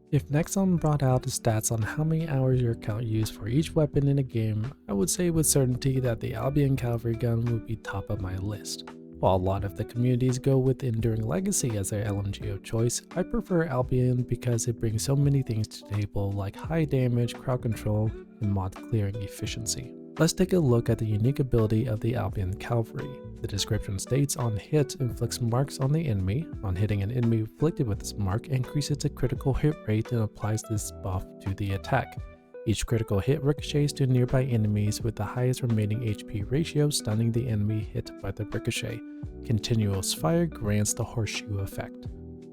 If Nexon brought out the stats on how many hours your account used for each weapon in a game, I would say with certainty that the Albion Calvary Gun would be top of my list. While a lot of the communities go with Enduring Legacy as their LMG of choice, I prefer Albion because it brings so many things to the table like high damage, crowd control, and mod clearing efficiency. Let's take a look at the unique ability of the Albion Calvary. The description states on hit inflicts marks on the enemy. On hitting an enemy afflicted with this mark, increases the critical hit rate and applies this buff to the attack. Each critical hit ricochets to nearby enemies with the highest remaining HP ratio, stunning the enemy hit by the ricochet. Continuous fire grants the horseshoe effect.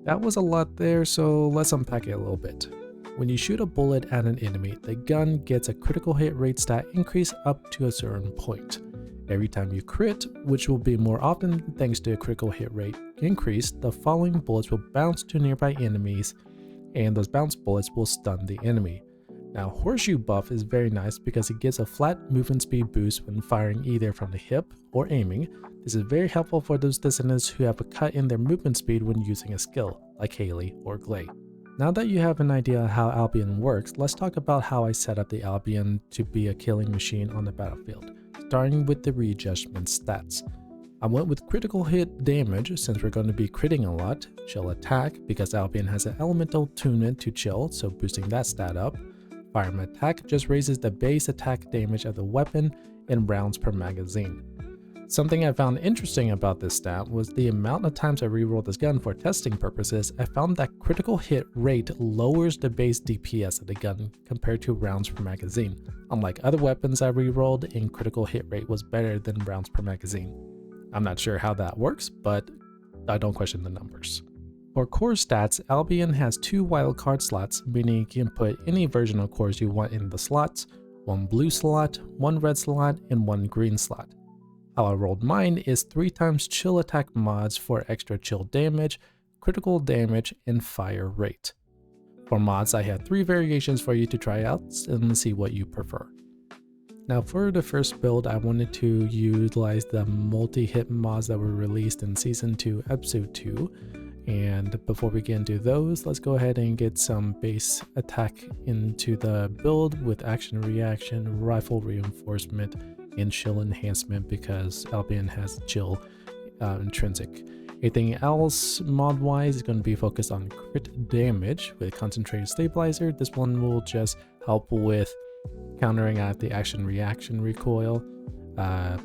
That was a lot there, so let's unpack it a little bit. When you shoot a bullet at an enemy, the gun gets a critical hit rate stat increase up to a certain point. Every time you crit, which will be more often thanks to a critical hit rate increase, the following bullets will bounce to nearby enemies, and those bounce bullets will stun the enemy. Now, horseshoe buff is very nice because it gives a flat movement speed boost when firing either from the hip or aiming. This is very helpful for those dissonants who have a cut in their movement speed when using a skill, like Haley or Glay. Now that you have an idea how Albion works, let's talk about how I set up the Albion to be a killing machine on the battlefield, starting with the readjustment stats. I went with critical hit damage since we're going to be critting a lot, chill attack because Albion has an elemental attunement to chill, so boosting that stat up. Firearm attack just raises the base attack damage of the weapon in rounds per magazine. Something I found interesting about this stat was the amount of times I rerolled this gun for testing purposes. I found that critical hit rate lowers the base DPS of the gun compared to rounds per magazine. Unlike other weapons I rerolled, in critical hit rate was better than rounds per magazine. I'm not sure how that works, but I don't question the numbers. For core stats, Albion has 2 wildcard slots, meaning you can put any version of cores you want in the slots, 1 blue slot, 1 red slot, and 1 green slot. How I rolled mine is 3 times chill attack mods for extra chill damage, critical damage, and fire rate. For mods, I have 3 variations for you to try out and see what you prefer. Now for the first build, I wanted to utilize the multi-hit mods that were released in Season 2, Episode 2. And before we get into those, let's go ahead and get some base attack into the build with action reaction, rifle reinforcement, and chill enhancement because Albion has chill intrinsic. Anything else mod wise is going to be focused on crit damage with concentrated stabilizer. This one will just help with countering out the action reaction recoil,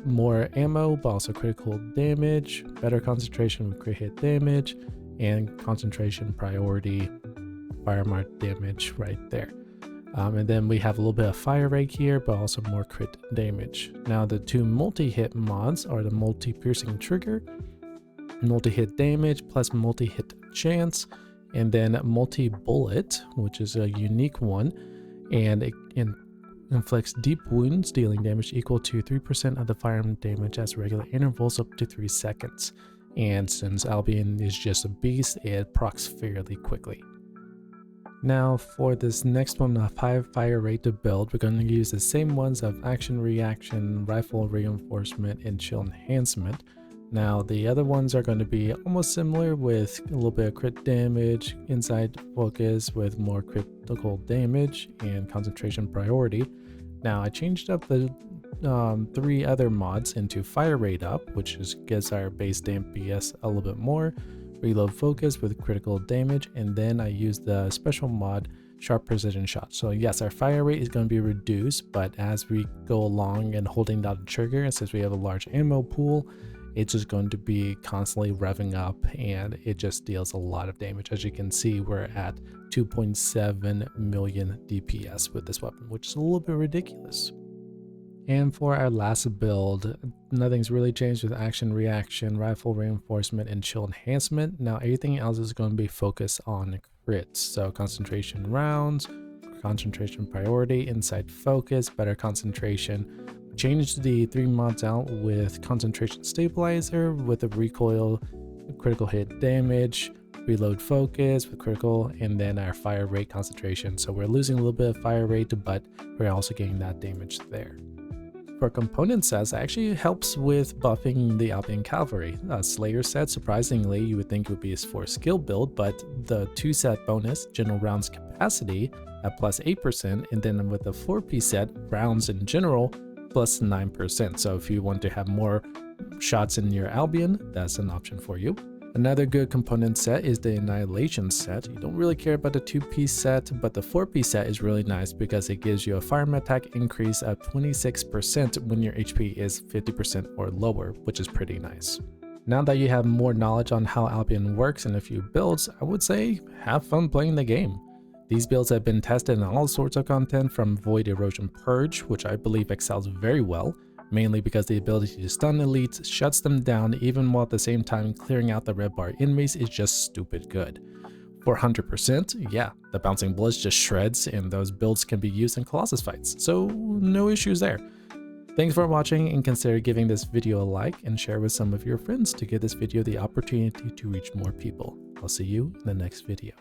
more ammo but also critical damage, better concentration with crit hit damage, and concentration priority firemark damage right there. And then we have a little bit of fire rate here, but also more crit damage. Now the 2 multi-hit mods are the multi-piercing trigger, multi-hit damage plus multi-hit chance, and then multi-bullet, which is a unique one, and it inflicts deep wounds, dealing damage equal to 3% of the firearm damage as regular intervals up to 3 seconds. And since Albion is just a beast, it procs fairly quickly. Now for this next one of high fire rate to build, we're going to use the same ones of action reaction, rifle reinforcement, and chill enhancement. Now the other ones are going to be almost similar with a little bit of crit damage, inside focus with more critical damage, and concentration priority. Now I changed up the 3 other mods into fire rate up, which just gives our base DPS a little bit more, reload focus with critical damage, and then I used the special mod sharp precision shot. So yes, our fire rate is going to be reduced, but as we go along and holding down the trigger, and since we have a large ammo pool, it's just going to be constantly revving up and it just deals a lot of damage. As you can see, we're at 2.7 million DPS with this weapon, which is a little bit ridiculous. And for our last build, nothing's really changed with action reaction, rifle reinforcement, and chill enhancement. Now everything else is going to be focused on crits, so concentration rounds, concentration priority, inside focus, better concentration. Changed the 3 mods out with concentration stabilizer with a recoil, critical hit damage, reload focus with critical, and then our fire rate concentration. So we're losing a little bit of fire rate, but we're also getting that damage there. For component sets, it actually helps with buffing the Albion Calvary. A Slayer set, surprisingly, you would think would be for skill build, but the 2-set bonus, general rounds capacity, at plus 8%, and then with the 4-piece set, rounds in general, plus 9%. So if you want to have more shots in your Albion, that's an option for you. Another good component set is the Annihilation set. You don't really care about the 2-piece set, but the 4-piece set is really nice because it gives you a firearm attack increase of 26% when your HP is 50% or lower, which is pretty nice. Now that you have more knowledge on how Albion works in a few builds, I would say have fun playing the game. These builds have been tested in all sorts of content, from Void Erosion Purge, which I believe excels very well, mainly because the ability to stun elites shuts them down even while at the same time clearing out the red bar enemies is just stupid good. For 100%, yeah, the Bouncing Bullets just shreds, and those builds can be used in Colossus fights, so no issues there. Thanks for watching, and consider giving this video a like and share with some of your friends to give this video the opportunity to reach more people. I'll see you in the next video.